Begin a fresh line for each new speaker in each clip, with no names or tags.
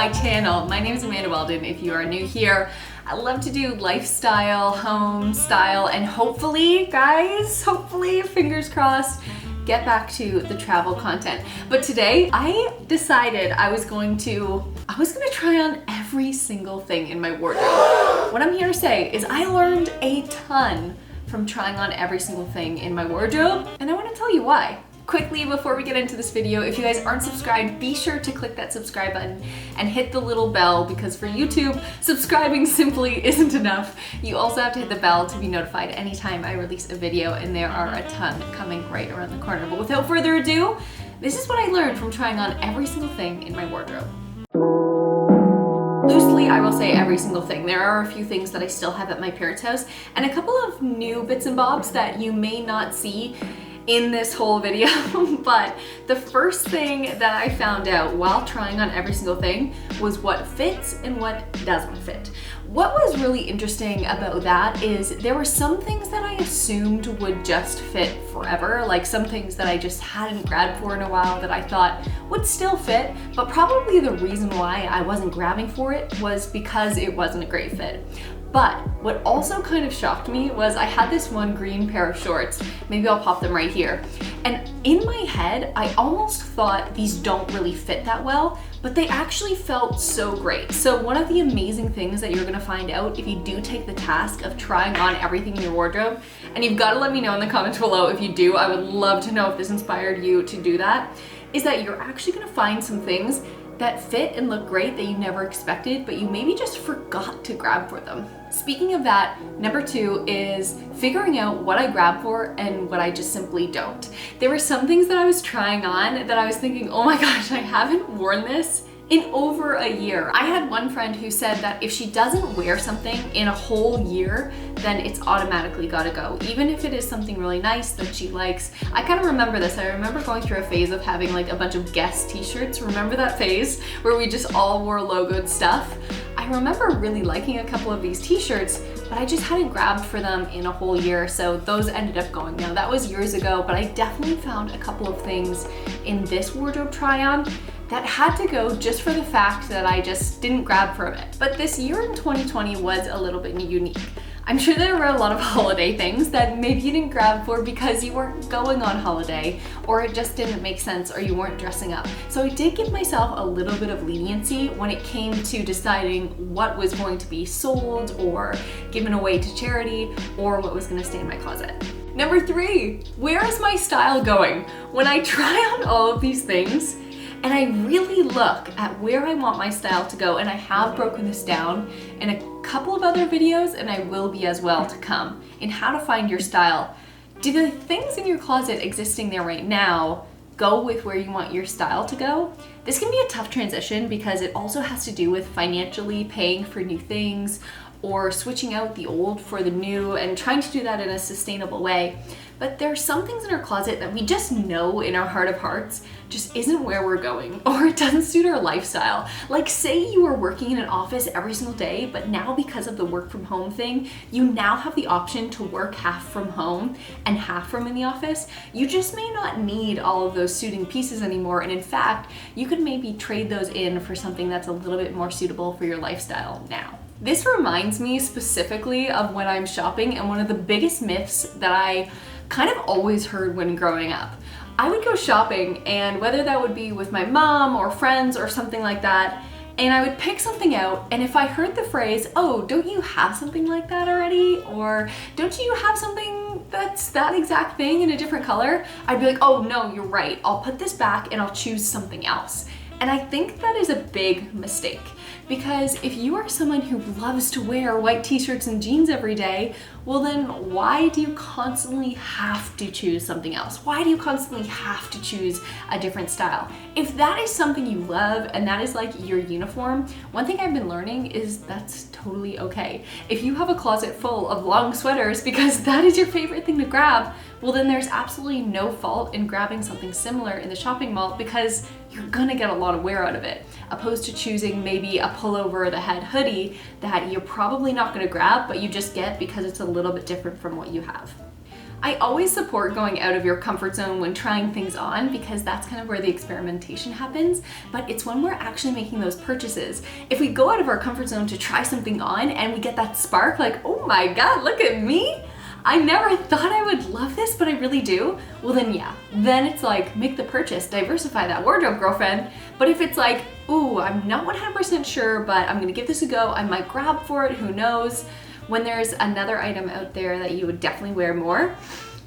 my channel. My name is Amanda Weldon. If you are new here, I love to do lifestyle, home style, and hopefully, guys, fingers crossed, get back to the travel content. But today I decided I was gonna try on every single thing in my wardrobe. What I'm here to say is I learned a ton from trying on every single thing in my wardrobe, and I want to tell you why. Quickly, before we get into this video, if you guys aren't subscribed, be sure to click that subscribe button and hit the little bell, because for YouTube, subscribing simply isn't enough. You also have to hit the bell to be notified anytime I release a video, and there are a ton coming right around the corner. But without further ado, this is what I learned from trying on every single thing in my wardrobe. Loosely, I will say every single thing. There are a few things that I still have at my parents' house, and a couple of new bits and bobs that you may not see in this whole video. But the first thing that I found out while trying on every single thing was what fits and what doesn't fit. What was really interesting about that is there were some things that I assumed would just fit forever, like some things that I just hadn't grabbed for in a while that I thought would still fit, but probably the reason why I wasn't grabbing for it was because it wasn't a great fit. But what also kind of shocked me was I had this one green pair of shorts, maybe I'll pop them right here, and in my head I almost thought these don't really fit that well, but they actually felt so great. So one of the amazing things that you're gonna find out if you do take the task of trying on everything in your wardrobe, and you've got to let me know in the comments below if you do, I would love to know if this inspired you to do that, is that you're actually gonna find some things that fit and look great that you never expected, but you maybe just forgot to grab for them. Speaking of that, number 2 is figuring out what I grab for and what I just simply don't. There were some things that I was trying on that I was thinking, oh my gosh, I haven't worn this in over a year. I had one friend who said that if she doesn't wear something in a whole year, then it's automatically gotta go, even if it is something really nice that she likes. I kind of remember this. I remember going through a phase of having like a bunch of Guess t-shirts. Remember that phase where we just all wore logoed stuff? I remember really liking a couple of these t-shirts, but I just hadn't grabbed for them in a whole year, so those ended up going. Now that was years ago, but I definitely found a couple of things in this wardrobe try-on that had to go just for the fact that I just didn't grab for it. But this year in 2020 was a little bit unique. I'm sure there were a lot of holiday things that maybe you didn't grab for because you weren't going on holiday, or it just didn't make sense, or you weren't dressing up. So I did give myself a little bit of leniency when it came to deciding what was going to be sold or given away to charity, or what was gonna stay in my closet. Number 3, where is my style going? When I try on all of these things, and I really look at where I want my style to go, and I have broken this down in a couple of other videos, and I will be as well to come, in how to find your style. Do the things in your closet existing there right now go with where you want your style to go? This can be a tough transition because it also has to do with financially paying for new things, or switching out the old for the new, and trying to do that in a sustainable way. But there are some things in our closet that we just know in our heart of hearts just isn't where we're going, or it doesn't suit our lifestyle. Like, say you are working in an office every single day, but now because of the work from home thing, you now have the option to work half from home and half from in the office. You just may not need all of those suiting pieces anymore, and in fact, you could maybe trade those in for something that's a little bit more suitable for your lifestyle now. This reminds me specifically of when I'm shopping, and one of the biggest myths that I kind of always heard when growing up. I would go shopping, and whether that would be with my mom or friends or something like that, and I would pick something out, and if I heard the phrase, oh, don't you have something like that already? Or don't you have something that's that exact thing in a different color? I'd be like, oh no, you're right. I'll put this back and I'll choose something else. And I think that is a big mistake, because if you are someone who loves to wear white t-shirts and jeans every day, well then why do you constantly have to choose something else? Why do you constantly have to choose a different style? If that is something you love and that is like your uniform, one thing I've been learning is that's totally okay. If you have a closet full of long sweaters because that is your favorite thing to grab, well then there's absolutely no fault in grabbing something similar in the shopping mall, because you're gonna get a lot of wear out of it, opposed to choosing maybe a pullover that had hoodie that you're probably not gonna grab, but you just get because it's a little bit different from what you have. I always support going out of your comfort zone when trying things on because that's kind of where the experimentation happens, but it's when we're actually making those purchases. If we go out of our comfort zone to try something on and we get that spark like, oh my God, look at me, I never thought I would love this, but I really do. Well then yeah, then it's like, make the purchase, diversify that wardrobe, girlfriend. But if it's like, ooh, I'm not 100% sure, but I'm gonna give this a go, I might grab for it, who knows? When there's another item out there that you would definitely wear more,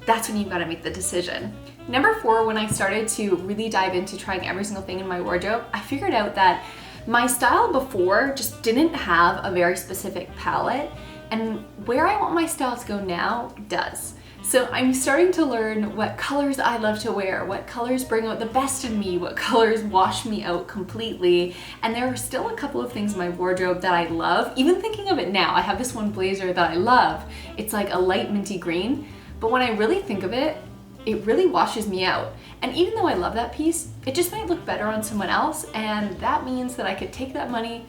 that's when you've got to make the decision. Number 4, when I started to really dive into trying every single thing in my wardrobe, I figured out that my style before just didn't have a very specific palette, and where I want my style to go now does. So I'm starting to learn what colors I love to wear, what colors bring out the best in me, what colors wash me out completely. And there are still a couple of things in my wardrobe that I love. Even thinking of it now, I have this one blazer that I love. It's like a light minty green, but when I really think of it, it really washes me out. And even though I love that piece, it just might look better on someone else, and that means that I could take that money,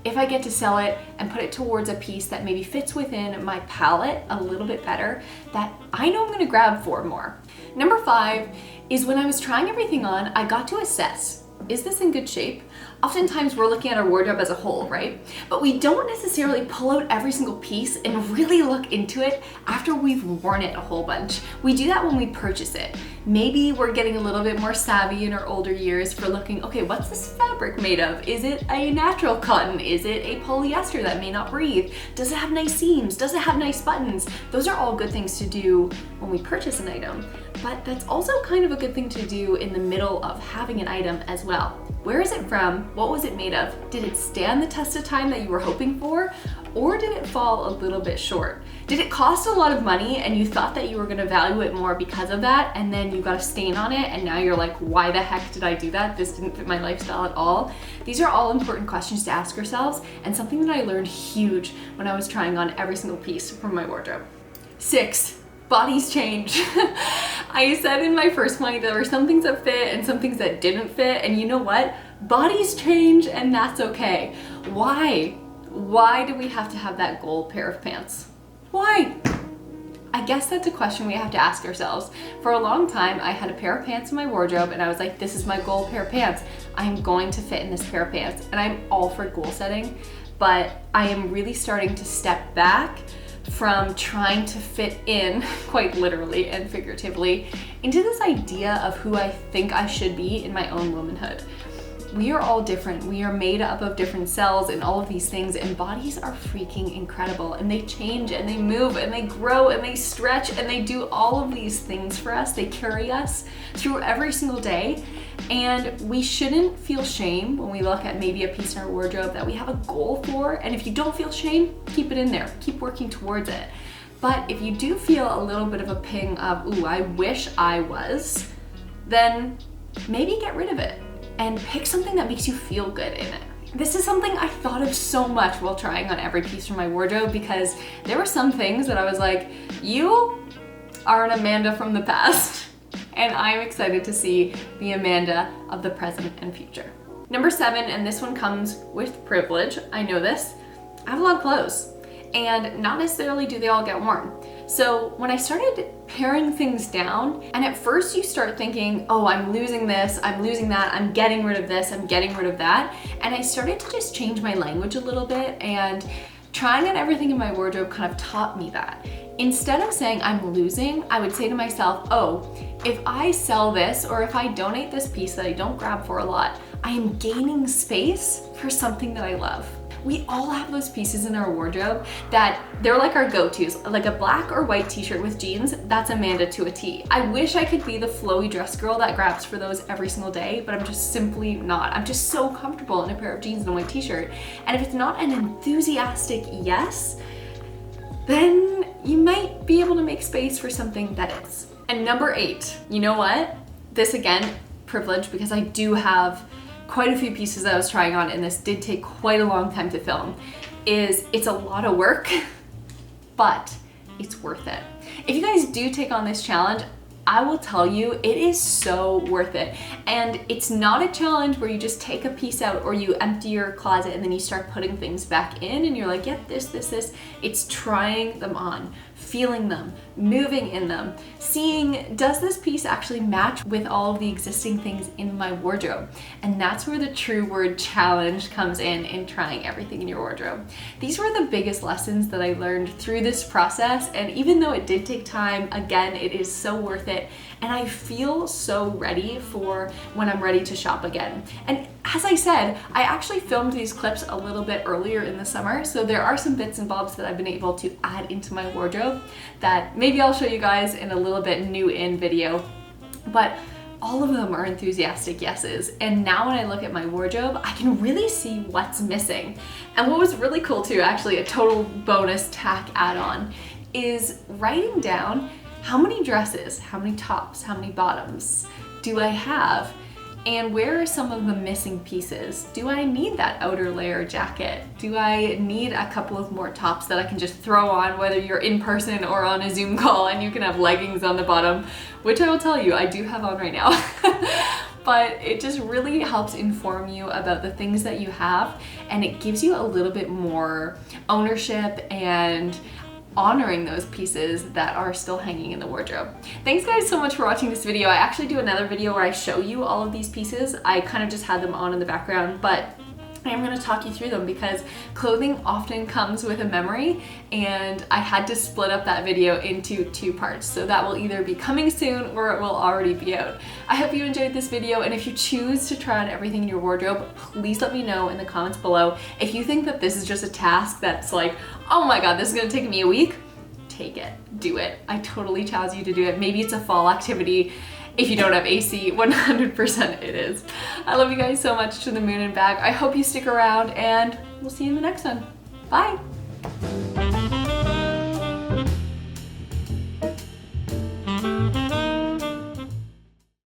if I get to sell it, and put it towards a piece that maybe fits within my palette a little bit better, that I know I'm gonna grab for more. Number 5 is when I was trying everything on, I got to assess, is this in good shape? Oftentimes we're looking at our wardrobe as a whole, right? But we don't necessarily pull out every single piece and really look into it after we've worn it a whole bunch. We do that when we purchase it. Maybe we're getting a little bit more savvy in our older years for looking, okay, what's this fabric made of? Is it a natural cotton? Is it a polyester that may not breathe? Does it have nice seams? Does it have nice buttons? Those are all good things to do when we purchase an item. But that's also kind of a good thing to do in the middle of having an item as well. Where is it from? What was it made of? Did it stand the test of time that you were hoping for? Or did it fall a little bit short? Did it cost a lot of money and you thought that you were gonna value it more because of that, and then you got a stain on it and now you're like, why the heck did I do that? This didn't fit my lifestyle at all. These are all important questions to ask yourselves, and something that I learned huge when I was trying on every single piece from my wardrobe. 6. Bodies change. I said in my first point there were some things that fit and some things that didn't fit, and you know what? Bodies change, and that's okay. Why? Why do we have to have that gold pair of pants? Why? I guess that's a question we have to ask ourselves. For a long time, I had a pair of pants in my wardrobe and I was like, this is my goal pair of pants. I'm going to fit in this pair of pants, and I'm all for goal setting, but I am really starting to step back from trying to fit in, quite literally and figuratively, into this idea of who I think I should be in my own womanhood. We are all different. We are made up of different cells and all of these things, and bodies are freaking incredible, and they change and they move and they grow and they stretch and they do all of these things for us. They carry us through every single day, and we shouldn't feel shame when we look at maybe a piece in our wardrobe that we have a goal for. And if you don't feel shame, keep it in there, keep working towards it. But if you do feel a little bit of a ping of, ooh, I wish I was, then maybe get rid of it and pick something that makes you feel good in it. This is something I thought of so much while trying on every piece from my wardrobe, because there were some things that I was like, you are an Amanda from the past, and I'm excited to see the Amanda of the present and future. Number 7, and this one comes with privilege, I know this, I have a lot of clothes, and not necessarily do they all get worn. So when I started paring things down, and at first you start thinking, oh, I'm losing this, I'm losing that, I'm getting rid of this, I'm getting rid of that. And I started to just change my language a little bit, and trying on everything in my wardrobe kind of taught me that. Instead of saying I'm losing, I would say to myself, oh, if I sell this or if I donate this piece that I don't grab for a lot, I am gaining space for something that I love. We all have those pieces in our wardrobe that they're like our go-tos, like a black or white t-shirt with jeans, that's Amanda to a T. I wish I could be the flowy dress girl that grabs for those every single day, but I'm just simply not. I'm just so comfortable in a pair of jeans and a white t-shirt. And if it's not an enthusiastic yes, then you might be able to make space for something that is. And number 8, you know what? This again, privilege, because I do have quite a few pieces that I was trying on, and this did take quite a long time to film, is it's a lot of work, but it's worth it. If you guys do take on this challenge, I will tell you, it is so worth it. And it's not a challenge where you just take a piece out or you empty your closet and then you start putting things back in and you're like, yep, this. It's trying them on, feeling them, moving in them, seeing, does this piece actually match with all of the existing things in my wardrobe? And that's where the true word challenge comes in trying everything in your wardrobe. These were the biggest lessons that I learned through this process, and even though it did take time, again, it is so worth it, and I feel so ready for when I'm ready to shop again. And as I said, I actually filmed these clips a little bit earlier in the summer, so there are some bits and bobs that I've been able to add into my wardrobe that maybe I'll show you guys in a little bit new in video. But all of them are enthusiastic yeses. And now when I look at my wardrobe, I can really see what's missing. And what was really cool too, actually a total bonus tack add-on, is writing down how many dresses, how many tops, how many bottoms do I have? And where are some of the missing pieces? Do I need that outer layer jacket? Do I need a couple of more tops that I can just throw on, whether you're in person or on a Zoom call, and you can have leggings on the bottom, which I will tell you, I do have on right now. But it just really helps inform you about the things that you have, and it gives you a little bit more ownership and honoring those pieces that are still hanging in the wardrobe. Thanks guys so much for watching this video. I actually do another video where I show you all of these pieces. I kind of just had them on in the background, but I am going to talk you through them because clothing often comes with a memory, and I had to split up that video into 2 parts. So that will either be coming soon or it will already be out. I hope you enjoyed this video, and if you choose to try on everything in your wardrobe, please let me know in the comments below. If you think that this is just a task that's like, oh my god, this is going to take me a week, take it, do it. I totally challenge you to do it. Maybe it's a fall activity. If you don't have AC, 100% it is. I love you guys so much, to the moon and back. I hope you stick around, and we'll see you in the next one. Bye.